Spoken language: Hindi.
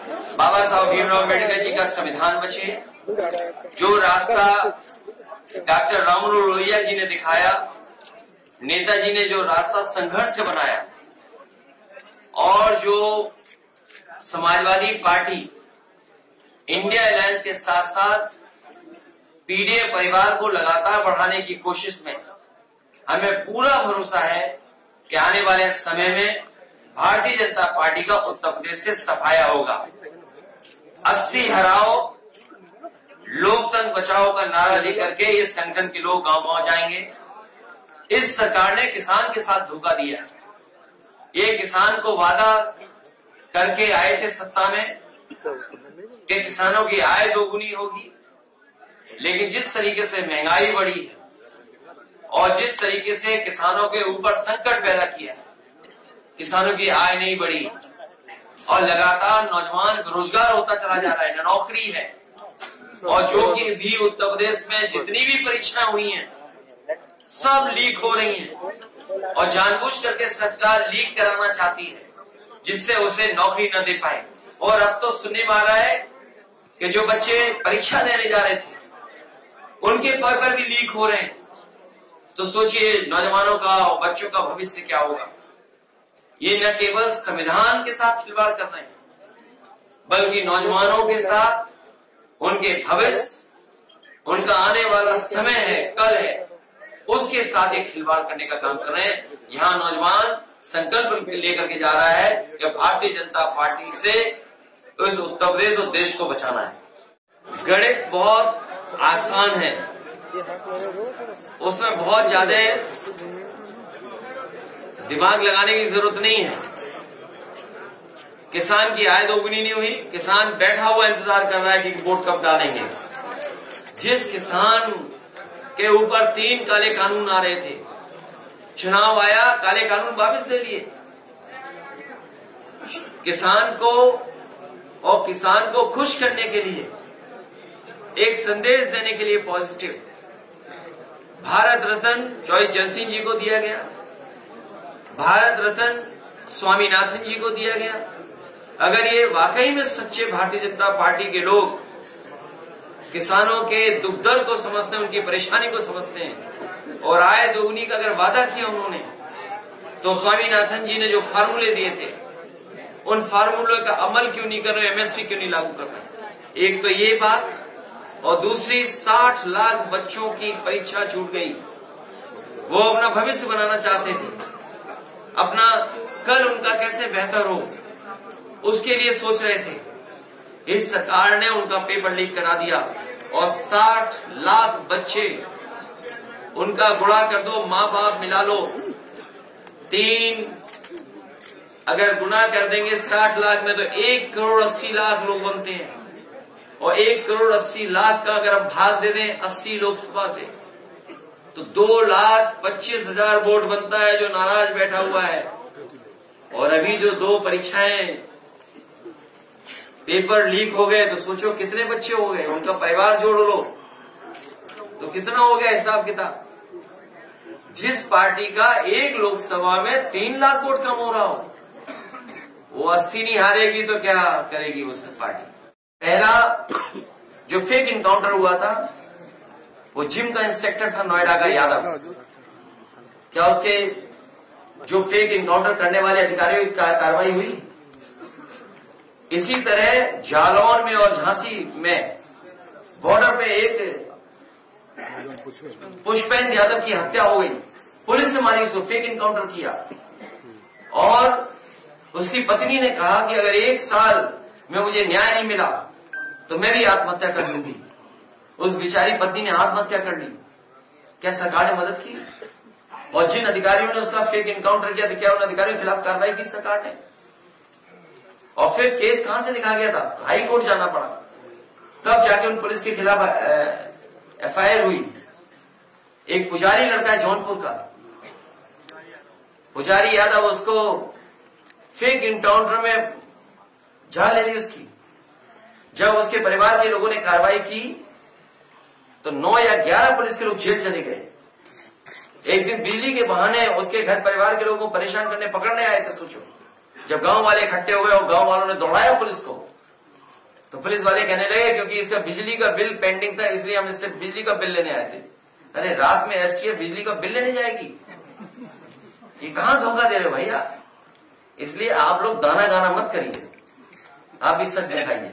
बाबा साहब भीमराव अम्बेडकर जी का संविधान बचे, जो रास्ता डॉक्टर राममनोहर लोहिया जी ने दिखाया, नेताजी ने जो रास्ता संघर्ष से बनाया, और जो समाजवादी पार्टी इंडिया अलायंस के साथ साथ पीडीए परिवार को लगातार बढ़ाने की कोशिश में हमें पूरा भरोसा है कि आने वाले समय में भारतीय जनता पार्टी का उत्तर प्रदेश से सफाया होगा। 80 हराओ लोकतंत्र बचाओ का नारा लेकर के ये संगठन के लोग गांव-गांव जाएंगे। इस सरकार ने किसान के साथ धोखा दिया। ये किसान को वादा करके आए थे सत्ता में कि किसानों की आय दोगुनी होगी, लेकिन जिस तरीके से महंगाई बढ़ी है और जिस तरीके से किसानों के ऊपर संकट पैदा किया, किसानों की आय नहीं बढ़ी और लगातार नौजवान बेरोजगार होता चला जा रहा है, न नौकरी है। और जो कि भी उत्तर प्रदेश में जितनी भी परीक्षाएं हुई हैं सब लीक हो रही हैं और जानबूझ करके सरकार लीक कराना चाहती है जिससे उसे नौकरी न दे पाए। और अब तो सुनने में आ रहा है कि जो बच्चे परीक्षा देने जा रहे थे उनके पेपर भी लीक हो रहे हैं। तो सोचिए नौजवानों का और बच्चों का भविष्य क्या होगा। ये न केवल संविधान के साथ खिलवाड़ कर रहे हैं, बल्कि नौजवानों के साथ उनके भविष्य, उनका आने वाला समय है, कल है, उसके साथ एक खिलवाड़ करने का काम कर रहे हैं। यहाँ नौजवान संकल्प लेकर के जा रहा है कि भारतीय जनता पार्टी से तो इस उत्तर प्रदेश और देश को बचाना है। गणित बहुत आसान है, उसमें बहुत ज्यादा दिमाग लगाने की जरूरत नहीं है। किसान की आय दोगुनी नहीं हुई, किसान बैठा हुआ इंतजार कर रहा है कि वोट कब डालेंगे। जिस किसान के ऊपर 3 काले कानून आ रहे थे, चुनाव आया, काले कानून वापस ले लिए। किसान को खुश करने के लिए, एक संदेश देने के लिए पॉजिटिव, भारत रत्न चौधरी चरण सिंह जी को दिया गया, भारत रत्न स्वामीनाथन जी को दिया गया। अगर ये वाकई में सच्चे भारतीय जनता पार्टी के लोग किसानों के दुख दर्द को समझते हैं, उनकी परेशानी को समझते हैं और आय दोगुनी का अगर वादा किया उन्होंने, तो स्वामीनाथन जी ने जो फार्मूले दिए थे उन फार्मूलों का अमल क्यों नहीं कर रहे, एमएसपी क्यों नहीं लागू कर रहे। एक तो ये बात, और दूसरी 60 लाख बच्चों की परीक्षा छूट गई। वो अपना भविष्य बनाना चाहते थे, अपना कल उनका कैसे बेहतर हो उसके लिए सोच रहे थे। इस सरकार ने उनका पेपर लीक करा दिया और 60 लाख बच्चे, उनका गुणा कर दो, माँ बाप मिला लो, 3 अगर गुना कर देंगे 60 लाख में तो 1 करोड़ 80 लाख लोग बनते हैं। और 1 करोड़ 80 लाख का अगर हम भाग दे दें 80 लोकसभा से, तो 2,25,000 वोट बनता है जो नाराज बैठा हुआ है। और अभी जो 2 परीक्षाएं पेपर लीक हो गए, तो सोचो कितने बच्चे हो गए, उनका परिवार जोड़ लो तो कितना हो गया हिसाब किताब। जिस पार्टी का एक लोकसभा में 3 लाख वोट कम हो रहा हो, वो 80 नहीं हारेगी तो क्या करेगी वो सब पार्टी। पहला जो फेक इनकाउंटर हुआ था वो जिम का इंस्पेक्टर था नोएडा का यादव, क्या उसके जो फेक इनकाउंटर करने वाले अधिकारियों की कार्रवाई हुई? इसी तरह जालौन में और झांसी में बॉर्डर पे एक पुष्पेंद्र यादव की हत्या हो गई, पुलिस ने मारी उसको, फेक इनकाउंटर किया। और उसकी पत्नी ने कहा कि अगर 1 साल में मुझे न्याय नहीं मिला तो मैं भी आत्महत्या कर लूंगी। उस बेचारी पत्नी ने आत्महत्या कर ली। क्या सरकार ने मदद की? और जिन अधिकारियों ने उसका फेक इनकाउंटर किया था, क्या उन अधिकारियों के खिलाफ कार्रवाई की सरकार ने? और फिर केस कहां से लिखा गया था? हाई कोर्ट जाना पड़ा, तब जाके उन पुलिस के खिलाफ एफआईआर हुई। एक पुजारी लड़का है जौनपुर का, पुजारी यादव, उसको फेक इनकाउंटर में जान ले ली उसकी। जब उसके परिवार के लोगों ने कार्रवाई की तो 9 या 11 पुलिस के लोग जेल चले गए। एक दिन बिजली के बहाने उसके घर परिवार के लोगों को परेशान करने पकड़ने आए थे। सोचो, जब गांव वाले इकट्ठे हो गए और गांव वालों ने दौड़ाया पुलिस को तो पुलिस वाले कहने लगे क्योंकि इसका बिजली का बिल पेंडिंग था इसलिए हम इससे बिजली का बिल लेने आए थे। अरे रात में एसटीएफ बिजली का बिल लेने जाएगी? ये कहां धोखा दे रहे हो भैया। इसलिए आप लोग गाना गाना मत करिए, आप भी सच दिखाइए।